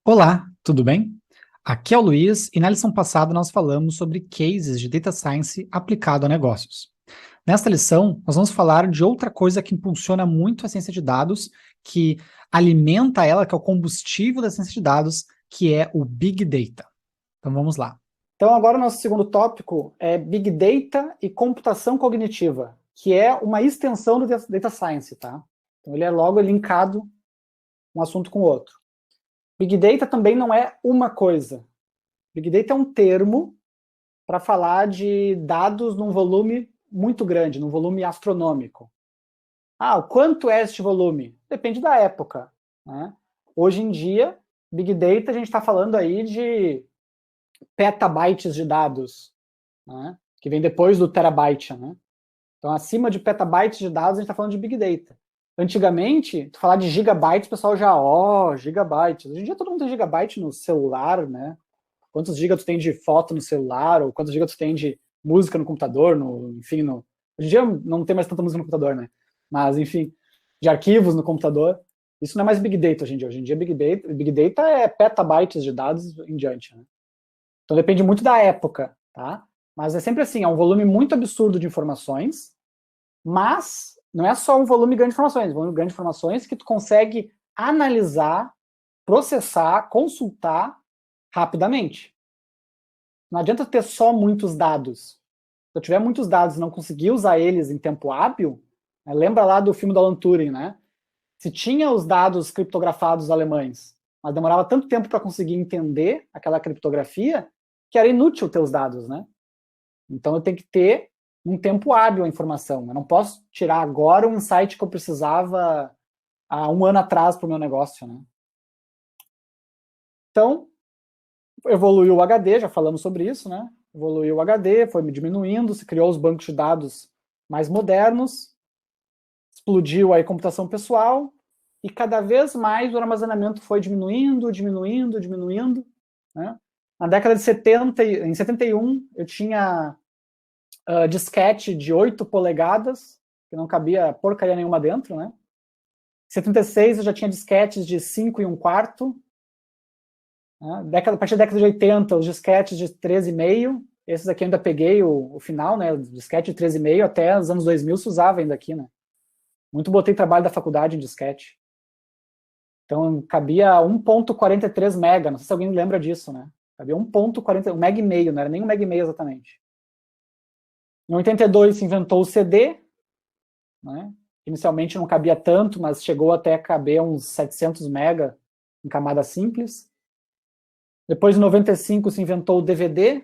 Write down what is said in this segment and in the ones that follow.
Olá, tudo bem? Aqui é o Luiz e na lição passada nós falamos sobre cases de data science aplicado a negócios. Nesta lição, nós vamos falar de outra coisa que impulsiona muito a ciência de dados, que alimenta ela, que é o combustível da ciência de dados, que é o Big Data. Então vamos lá. Então, agora o nosso segundo tópico é Big Data e computação cognitiva, que é uma extensão do Data Science, tá? Então, ele é logo linkado um assunto com o outro. Big Data também não é uma coisa. Big Data é um termo para falar de dados num volume muito grande, num volume astronômico. Ah, o quanto é este volume? Depende da época, né? Hoje em dia, Big Data, a gente está falando aí de petabytes de dados, né? Que vem depois do terabyte, né? Então, acima de petabytes de dados, a gente está falando de Big Data. Antigamente, tu falar de gigabytes, o pessoal já, gigabytes. Hoje em dia todo mundo tem gigabyte no celular, né? Quantos gigas tu tem de foto no celular, ou quantos gigas tu tem de música no computador, enfim, hoje em dia não tem mais tanta música no computador, né? Mas, enfim, de arquivos no computador. Isso não é mais Big Data hoje em dia. Hoje em dia, Big Data é petabytes de dados em diante, né? Então depende muito da época, tá? Mas é sempre assim, é um volume muito absurdo de informações, mas não é só um volume grande de informações, um volume grande de informações que tu consegue analisar, processar, consultar rapidamente. Não adianta ter só muitos dados. Se eu tiver muitos dados e não conseguir usar eles em tempo hábil, né, lembra lá do filme do Alan Turing, né? Se tinha os dados criptografados alemães, mas demorava tanto tempo para conseguir entender aquela criptografia, que era inútil ter os dados, né? Então eu tenho que ter um tempo hábil a informação. Eu não posso tirar agora um insight que eu precisava há um ano atrás para o meu negócio, né? Então, evoluiu o HD, já falamos sobre isso, né? Evoluiu o HD, foi diminuindo, se criou os bancos de dados mais modernos, explodiu a computação pessoal, e cada vez mais o armazenamento foi diminuindo, né? Na década de 70, em 71, eu tinha disquete de 8 polegadas, que não cabia porcaria nenhuma dentro, né? Em 76 eu já tinha disquetes de 5 e 1/4. Né? A partir da década de 80, os disquetes de 13,5. Esses aqui eu ainda peguei o final, né? O disquete de 13,5 até os anos 2000 se usava ainda aqui, né? Muito botei trabalho da faculdade em disquete. Então cabia 1,43 mega, não sei se alguém lembra disso, né? Cabia 1,40, 1,5 mega, não era nem 1,5 mega exatamente. Em 82 se inventou o CD, né? Inicialmente não cabia tanto, mas chegou até a caber uns 700 mega em camada simples. Depois, em 95, se inventou o DVD,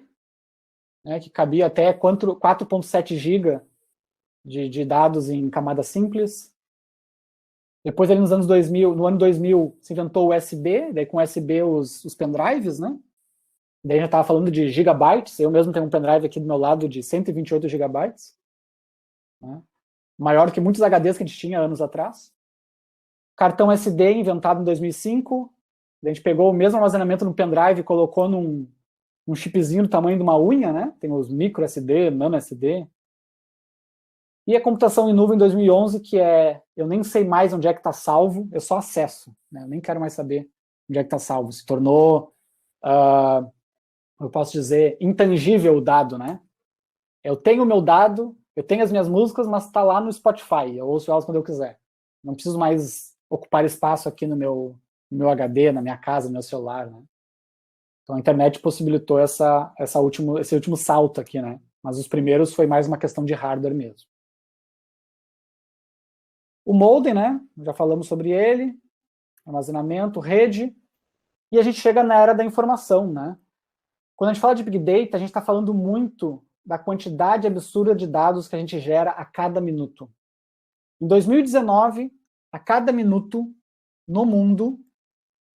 né, que cabia até 4,7 GB de dados em camada simples. Depois, ali nos anos 2000, no ano 2000, se inventou o USB, daí com USB os pendrives, né? Daí já estava falando de gigabytes, eu mesmo tenho um pendrive aqui do meu lado de 128 gigabytes, né? Maior que muitos HDs que a gente tinha anos atrás. Cartão SD inventado em 2005, a gente pegou o mesmo armazenamento no pendrive e colocou num chipzinho do tamanho de uma unha, né? Tem os micro SD, nano SD. E a computação em nuvem em 2011, que eu nem sei mais onde é que está salvo, eu só acesso, né? Eu nem quero mais saber onde é que está salvo. Se tornou, eu posso dizer, intangível o dado, né? Eu tenho o meu dado, eu tenho as minhas músicas, mas está lá no Spotify, eu ouço elas quando eu quiser. Não preciso mais ocupar espaço aqui no meu HD, na minha casa, no meu celular, né? Então a internet possibilitou esse último salto aqui, né? Mas os primeiros foi mais uma questão de hardware mesmo. O modem, né? Já falamos sobre ele, armazenamento, rede, e a gente chega na era da informação, né? Quando a gente fala de Big Data, a gente está falando muito da quantidade absurda de dados que a gente gera a cada minuto. Em 2019, a cada minuto, no mundo,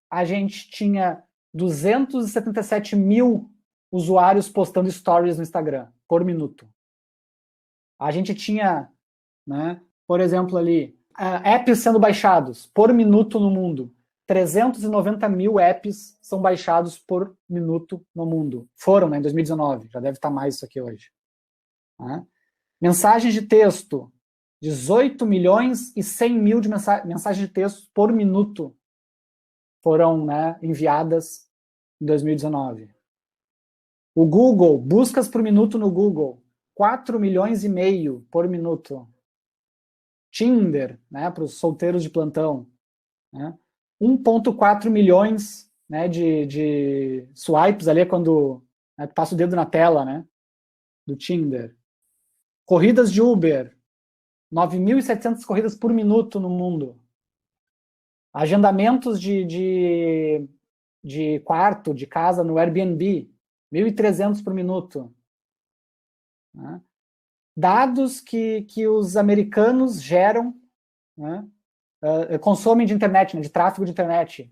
a gente tinha 277 mil usuários postando stories no Instagram, por minuto. A gente tinha, né, por exemplo, ali, apps sendo baixados por minuto no mundo. 390 mil apps são baixados por minuto no mundo. Foram, né, em 2019, já deve estar mais isso aqui hoje. Né? Mensagens de texto, 18 milhões e 100 mil de mensagens de texto por minuto foram, né, enviadas em 2019. O Google, buscas por minuto no Google, 4,5 milhões por minuto. Tinder, né, para os solteiros de plantão, né, 1,4 milhões, né, de swipes ali quando, né, tu passa o dedo na tela, né, do Tinder. Corridas de Uber, 9.700 corridas por minuto no mundo. Agendamentos de quarto, de casa no Airbnb, 1.300 por minuto. Né? Dados que os americanos geram, né, consomem de internet, né, de tráfego de internet.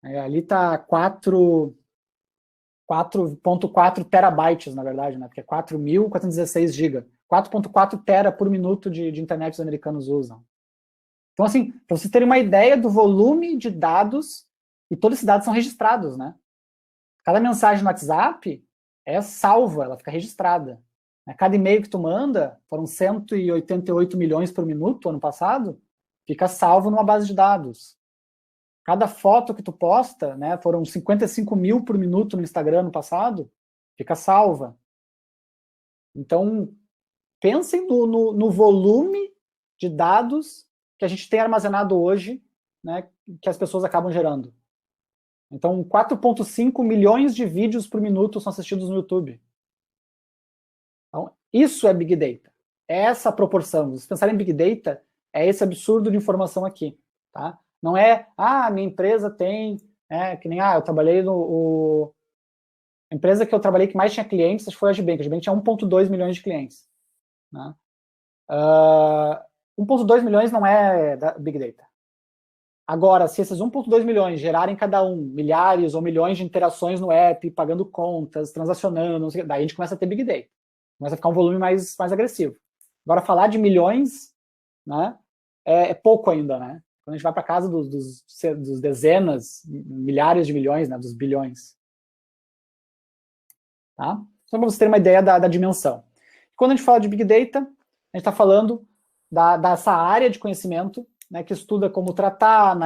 Ali está 4,4 terabytes, na verdade, né, porque é 4.416 GB. 4,4 tera por minuto de internet os americanos usam. Então, assim, para vocês terem uma ideia do volume de dados, e todos esses dados são registrados, né? Cada mensagem no WhatsApp é salva, ela fica registrada. Cada e-mail que tu manda, foram 188 milhões por minuto ano passado, fica salvo numa base de dados. Cada foto que tu posta, né, foram 55 mil por minuto no Instagram ano passado, fica salva. Então, pensem no volume de dados que a gente tem armazenado hoje, né, que as pessoas acabam gerando. Então, 4,5 milhões de vídeos por minuto são assistidos no YouTube. Então, isso é Big Data. É essa a proporção. Se pensar em Big Data, é esse absurdo de informação aqui. Tá? Não é, minha empresa tem, que nem, eu trabalhei a empresa que eu trabalhei que mais tinha clientes, acho que foi a Gibank. A Gibank tinha 1,2 milhões de clientes. Né? 1,2 milhões não é Big Data. Agora, se esses 1,2 milhões gerarem cada um milhares ou milhões de interações no app, pagando contas, transacionando, não sei, daí a gente começa a ter Big Data. Começa a ficar um volume mais agressivo. Agora, falar de milhões, né, é pouco ainda, né? Quando a gente vai para casa dos dezenas, milhares de milhões, né, dos bilhões. Tá? Só para vocês terem uma ideia da dimensão. Quando a gente fala de Big Data, a gente está falando dessa área de conhecimento, né, que estuda como tratar,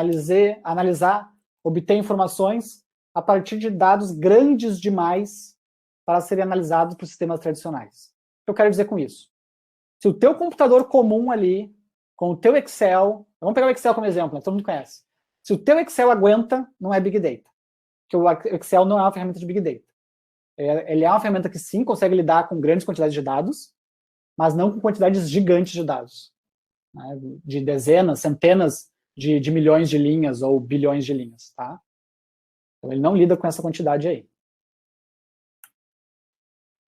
analisar, obter informações a partir de dados grandes demais para serem analisados por sistemas tradicionais. O que eu quero dizer com isso? Se o teu computador comum ali, com o teu Excel, vamos pegar o Excel como exemplo, né, todo mundo conhece. Se o teu Excel aguenta, não é Big Data. Porque o Excel não é uma ferramenta de Big Data. Ele é uma ferramenta que sim, consegue lidar com grandes quantidades de dados, mas não com quantidades gigantes de dados. Né, de dezenas, centenas de milhões de linhas ou bilhões de linhas. Tá? Então ele não lida com essa quantidade aí.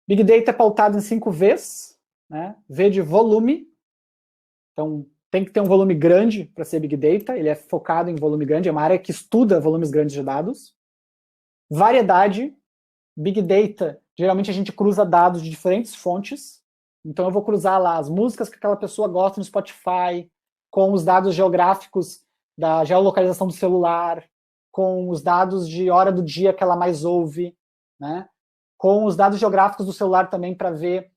Big Data é pautado em 5 Vs, né? V de volume, então tem que ter um volume grande para ser Big Data, ele é focado em volume grande, é uma área que estuda volumes grandes de dados. Variedade, Big Data, geralmente a gente cruza dados de diferentes fontes, então eu vou cruzar lá as músicas que aquela pessoa gosta no Spotify, com os dados geográficos da geolocalização do celular, com os dados de hora do dia que ela mais ouve, né? Com os dados geográficos do celular também para ver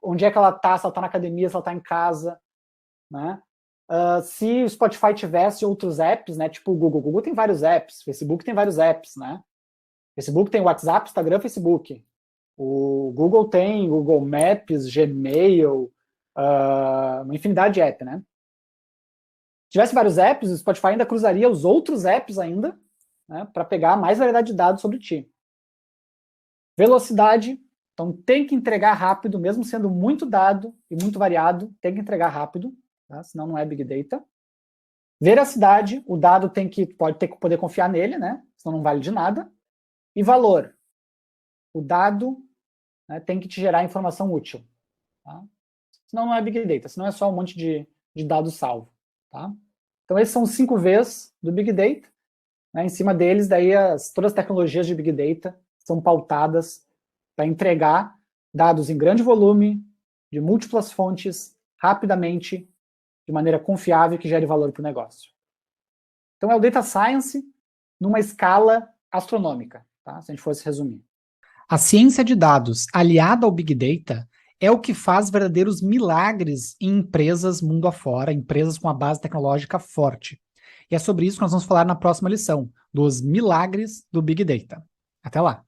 onde é que ela está, se ela está na academia, se ela está em casa. Né? Se o Spotify tivesse outros apps, né, tipo o Google. O Google tem vários apps, Facebook tem vários apps. Né? Facebook tem WhatsApp, Instagram, Facebook. O Google tem Google Maps, Gmail, uma infinidade de apps. Né? Se tivesse vários apps, o Spotify ainda cruzaria os outros apps ainda, né, para pegar mais variedade de dados sobre ti. Velocidade, então tem que entregar rápido, mesmo sendo muito dado e muito variado, tem que entregar rápido, tá? Senão não é Big Data. Veracidade, o dado pode ter que poder confiar nele, né? Senão não vale de nada. E valor, o dado, né, tem que te gerar informação útil. Tá? Senão não é Big Data, senão é só um monte de dados salvo. Tá? Então esses são os 5 Vs do Big Data. Né? Em cima deles, daí todas as tecnologias de Big Data são pautadas para entregar dados em grande volume, de múltiplas fontes, rapidamente, de maneira confiável que gere valor para o negócio. Então é o Data Science numa escala astronômica, tá? Se a gente fosse resumir. A ciência de dados aliada ao Big Data é o que faz verdadeiros milagres em empresas mundo afora, empresas com a base tecnológica forte. E é sobre isso que nós vamos falar na próxima lição, dos milagres do Big Data. Até lá!